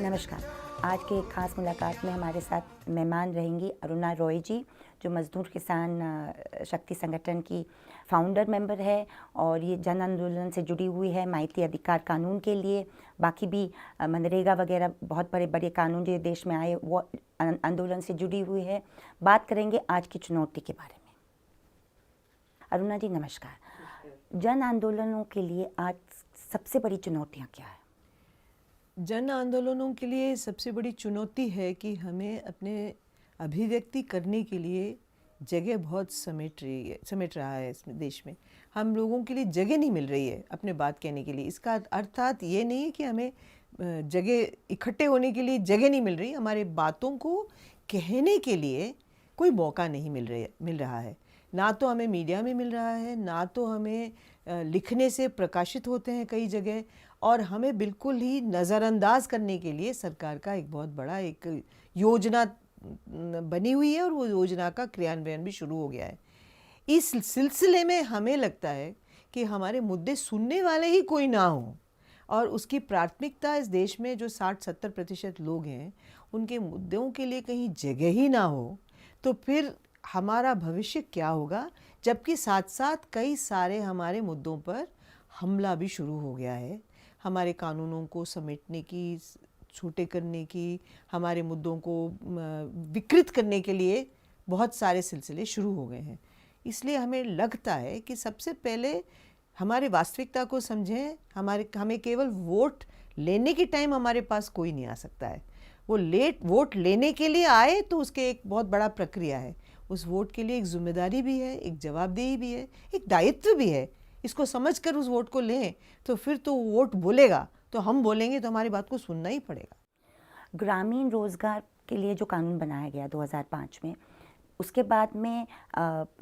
नमस्कार। आज के एक ख़ास मुलाकात में हमारे साथ मेहमान रहेंगी अरुणा रॉय जी, जो मज़दूर किसान शक्ति संगठन की फाउंडर मेंबर है और ये जन आंदोलन से जुड़ी हुई है माइती अधिकार कानून के लिए। बाकी भी मनरेगा वगैरह बहुत बड़े बड़े कानून जो देश में आए वो आंदोलन से जुड़ी हुई है। बात करेंगे आज की चुनौती के बारे में। अरुणा जी नमस्कार। जन आंदोलनों के लिए आज सबसे बड़ी चुनौतियाँ क्या है? जन आंदोलनों के लिए सबसे बड़ी चुनौती है कि हमें अपने अभिव्यक्ति करने के लिए जगह बहुत समेट रहा है इस देश में। हम लोगों के लिए जगह नहीं मिल रही है अपने बात कहने के लिए। इसका अर्थात ये नहीं है कि हमें जगह इकट्ठे होने के लिए जगह नहीं मिल रही, हमारे बातों को कहने के लिए कोई मौका नहीं मिल रहा है। ना तो हमें मीडिया में मिल रहा है, ना तो हमें लिखने से प्रकाशित होते हैं कई जगह, और हमें बिल्कुल ही नज़रअंदाज करने के लिए सरकार का एक बहुत बड़ा एक योजना बनी हुई है और वो योजना का क्रियान्वयन भी शुरू हो गया है। इस सिलसिले में हमें लगता है कि हमारे मुद्दे सुनने वाले ही कोई ना हो और उसकी प्राथमिकता इस देश में जो 60-70% लोग हैं उनके मुद्दों के लिए कहीं जगह ही ना हो, तो फिर हमारा भविष्य क्या होगा। जबकि साथ साथ कई सारे हमारे मुद्दों पर हमला भी शुरू हो गया है। हमारे कानूनों को समेटने की, छोटे करने की, हमारे मुद्दों को विकृत करने के लिए बहुत सारे सिलसिले शुरू हो गए हैं। इसलिए हमें लगता है कि सबसे पहले हमारे वास्तविकता को समझें। हमें केवल वोट लेने के टाइम हमारे पास कोई नहीं आ सकता है। वो वोट लेने के लिए आए तो उसके एक बहुत बड़ा प्रक्रिया है। उस वोट के लिए एक जिम्मेदारी भी है, एक जवाबदेही भी है, एक दायित्व भी है। इसको समझकर उस वोट को लें तो फिर तो वोट बोलेगा, तो हम बोलेंगे तो हमारी बात को सुनना ही पड़ेगा। ग्रामीण रोजगार के लिए जो कानून बनाया गया 2005 में, उसके बाद में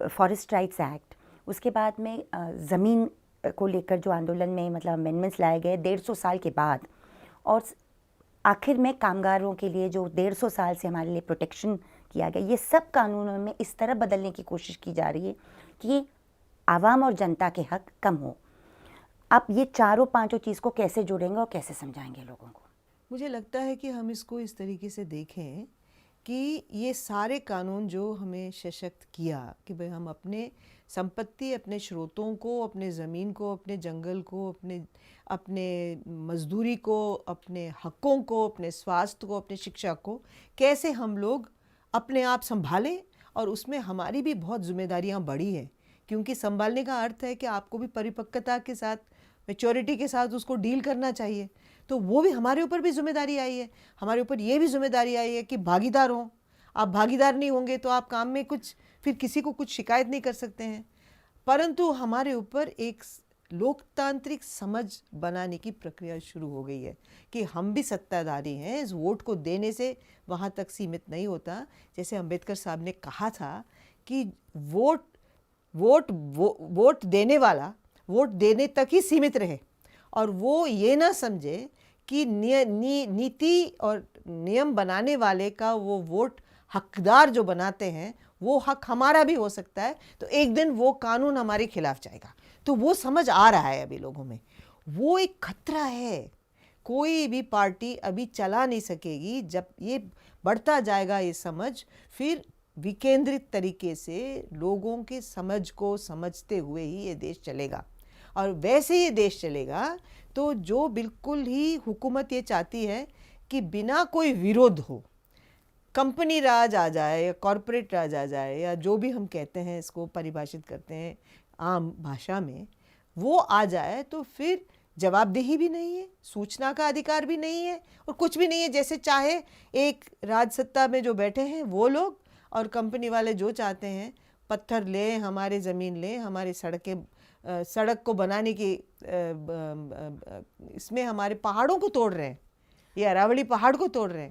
फॉरेस्ट राइट्स एक्ट, उसके बाद में ज़मीन को लेकर जो आंदोलन में मतलब अमेंडमेंट्स लाए गए 150 साल के बाद, और आखिर में कामगारों के लिए जो 150 साल से हमारे लिए प्रोटेक्शन किया गया, ये सब कानूनों में इस तरह बदलने की कोशिश की जा रही है कि आवाम और जनता के हक कम हो। आप ये चारों पांचों चीज़ को कैसे जोड़ेंगे और कैसे समझाएंगे लोगों को? मुझे लगता है कि हम इसको इस तरीके से देखें कि ये सारे कानून जो हमें सशक्त किया कि भाई हम अपने संपत्ति, अपने स्रोतों को, अपने ज़मीन को, अपने जंगल को, अपने मजदूरी को, अपने हकों को, अपने स्वास्थ्य को, अपने शिक्षा को कैसे हम लोग अपने आप संभालें। और उसमें हमारी भी बहुत जिम्मेदारियां बड़ी हैं, क्योंकि संभालने का अर्थ है कि आपको भी परिपक्वता के साथ, मैच्योरिटी के साथ उसको डील करना चाहिए। तो वो भी हमारे ऊपर भी जिम्मेदारी आई है। हमारे ऊपर ये भी जिम्मेदारी आई है कि भागीदार हों। आप भागीदार नहीं होंगे तो आप काम में फिर किसी को कुछ शिकायत नहीं कर सकते हैं। परंतु हमारे ऊपर एक लोकतांत्रिक समझ बनाने की प्रक्रिया शुरू हो गई है कि हम भी सत्ताधारी हैं। इस वोट को देने से वहाँ तक सीमित नहीं होता। जैसे अम्बेडकर साहब ने कहा था कि वोट देने वाला वोट देने तक ही सीमित रहे, और वो ये ना समझे कि नीति और नियम बनाने वाले का वो वोट हकदार जो बनाते हैं वो हक हमारा भी हो सकता है, तो एक दिन वो कानून हमारे खिलाफ जाएगा। तो वो समझ आ रहा है अभी लोगों में। वो एक खतरा है, कोई भी पार्टी अभी चला नहीं सकेगी। जब ये बढ़ता जाएगा ये समझ, फिर विकेंद्रित तरीके से लोगों के समझ को समझते हुए ही ये देश चलेगा। और वैसे ये देश चलेगा तो जो बिल्कुल ही हुकूमत ये चाहती है कि बिना कोई विरोध हो, कंपनी राज आ जाए या कॉरपोरेट राज आ जाए, या जो भी हम कहते हैं इसको परिभाषित करते हैं आम भाषा में, वो आ जाए तो फिर जवाबदेही भी नहीं है, सूचना का अधिकार भी नहीं है, और कुछ भी नहीं है। जैसे चाहे एक राजसत्ता में जो बैठे हैं वो लोग, और कंपनी वाले जो चाहते हैं पत्थर लें, हमारे ज़मीन लें, हमारे सड़क को बनाने की इसमें हमारे पहाड़ों को तोड़ रहे हैं। ये अरावली पहाड़ को तोड़ रहे हैं।